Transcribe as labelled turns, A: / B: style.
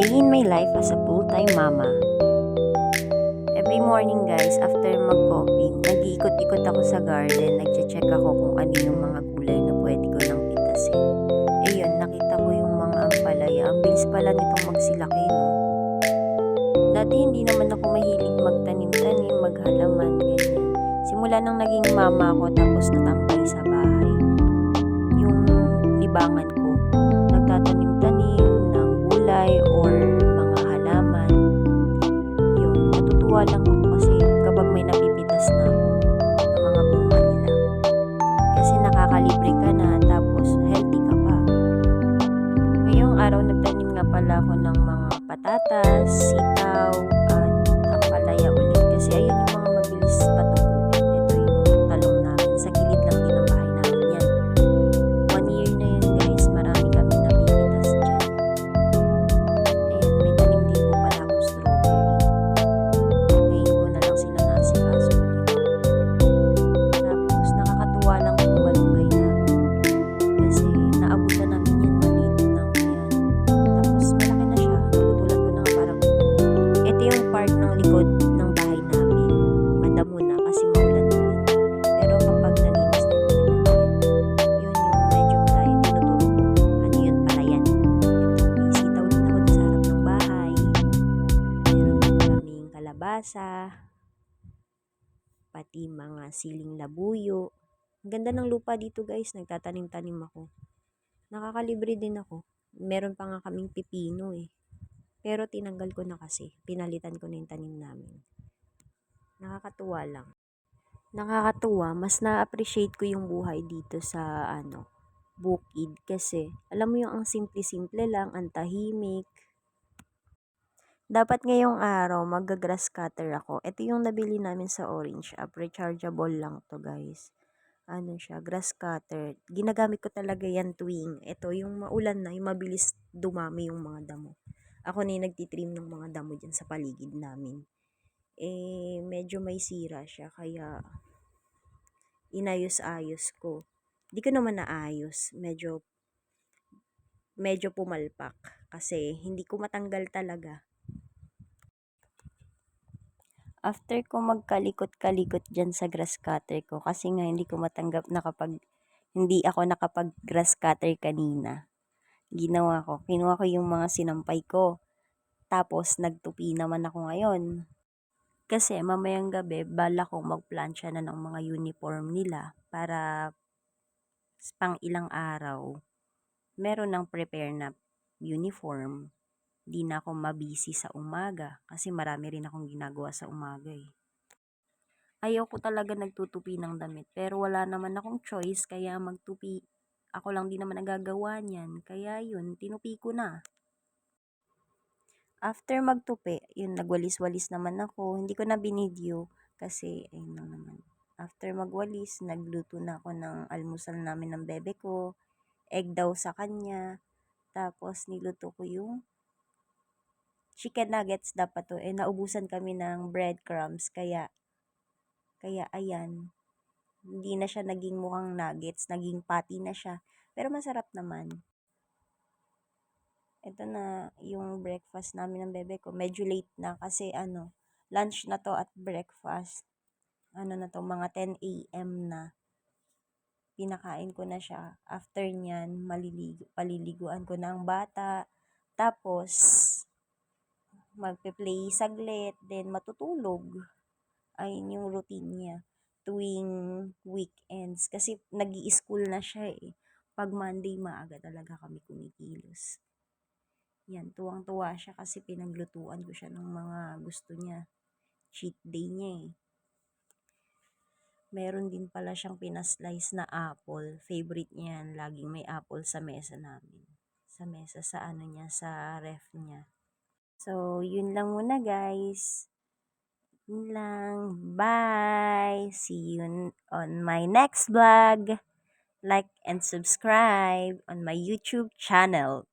A: Day in my life as a full-time mama. Every morning guys, after mag-coffee, nag-iikot-ikot ako sa garden, nag-check ako kung ano yung mga gulay na pwede ko nang pitasin. Ayun, nakita ko yung mga ampalaya. Ang bilis pala nitong magsilaki, no? Dati hindi naman ako mahilig magtanim-tanim, maghalaman, ganyan. Simula nang naging mama ako tapos natambay sa bahay, yung libangan ko, nagtatanim-tanim ng gulay or mga halaman. Yun, natutuwa lang ako kasi kapag may napipitas na ako ng mga bunga nila. Kasi nakakalibre ka na tapos healthy ka pa. Ngayong araw nagtanim nga pala ako ng mga patatas, sitaw, at ampalaya ulit. Kasi ayun yung mga mabilis patubuin. Ito yung talong namin. Sa gilid lang din ng bahay namin yan. 1 year na yun guys. Marami kami napipitas dyan. Ayan, may tanim din po pala akong strawberry. Ngayon ko na lang sila nasikaso ulit. Tapos nakakatuwa lang kung malunggay namin. Kasi naabutan namin yan maliit lang yan. Tapos malaki na siya. Nagutulan ko na nga parang ito yung part ng likod ng bahay namin. Madamo na kasi maulan ulit. Pero kapag nalinis na yung yun yung medyo tayo tinuturo ko. Ano yun pala yan. Ito, may sitaw din ako sa harap ng bahay. Meron din kaming kalabasa. Pati mga siling labuyo. Ang ganda ng lupa dito guys. Nagtatanim-tanim ako. Nakakalibre din ako. Meron pa nga kaming pipino eh. Pero tinanggal ko na kasi. Pinalitan ko na yung tanim namin. Nakakatuwa lang. Nakakatuwa. Mas na-appreciate ko yung buhay dito sa bukid. Kasi alam mo yung ang simple-simple lang. Ang tahimik. Dapat ngayong araw mag-grass cutter ako. Ito yung nabili namin sa Orange App. Rechargeable lang to guys. Ano siya, grass cutter. Ginagamit ko talaga yan tuwing. Ito, yung maulan na, yung mabilis dumami yung mga damo. Ako na yung nagtitrim ng mga damo dyan sa paligid namin. Eh, medyo may sira siya, kaya inayos-ayos ko. Di ko naman naayos. Medyo pumalpak. Kasi hindi ko matanggal talaga. After ko magkalikot-kalikot dyan sa grass cutter ko, kasi nga hindi ako nakapag grass cutter kanina. Kinuha ko yung mga sinampay ko. Tapos nagtupi naman ako ngayon. Kasi mamayang gabi, bala ko magplansya na ng mga uniform nila para pang ilang araw meron ng prepare na uniform. Di na ako mabisi sa umaga kasi marami rin akong ginagawa sa umaga eh. Ayaw ko talaga nagtutupi ng damit pero wala naman akong choice kaya magtupi. Ako lang din naman nagagawa niyan kaya yun, tinupi ko na. After magtupi, yun nagwalis-walis naman ako. Hindi ko na binidyo kasi ayun lang naman. After magwalis, nagluto na ako ng almusal namin ng bebe ko. Egg daw sa kanya. Tapos niluto ko yung chicken nuggets dapat to. Eh naubusan kami ng breadcrumbs kaya ayan. Hindi na siya naging mukhang nuggets, naging patty na siya. Pero masarap naman. Ito na yung breakfast namin ng bebe ko. Medyo late na kasi lunch na to at breakfast. Na to, mga 10 a.m. na. Pinakain ko na siya. After nyan, paliliguan ko na ang bata. Tapos, magpe-play saglit, then matutulog. Ayun yung routine niya tuwing weekends. Kasi nag-i-school na siya eh. Pag Monday, maaga talaga kami kumikilos. Yan, tuwang-tuwa siya kasi pinaglutuan ko siya ng mga gusto niya. Cheat day niya eh. Meron din pala siyang pinaslice na apple. Favorite niya yan. Laging may apple sa mesa namin. Sa mesa, sa niya, sa ref niya. So, yun lang muna guys. Yun lang. Bye! See you on my next vlog. Like and subscribe on my YouTube channel.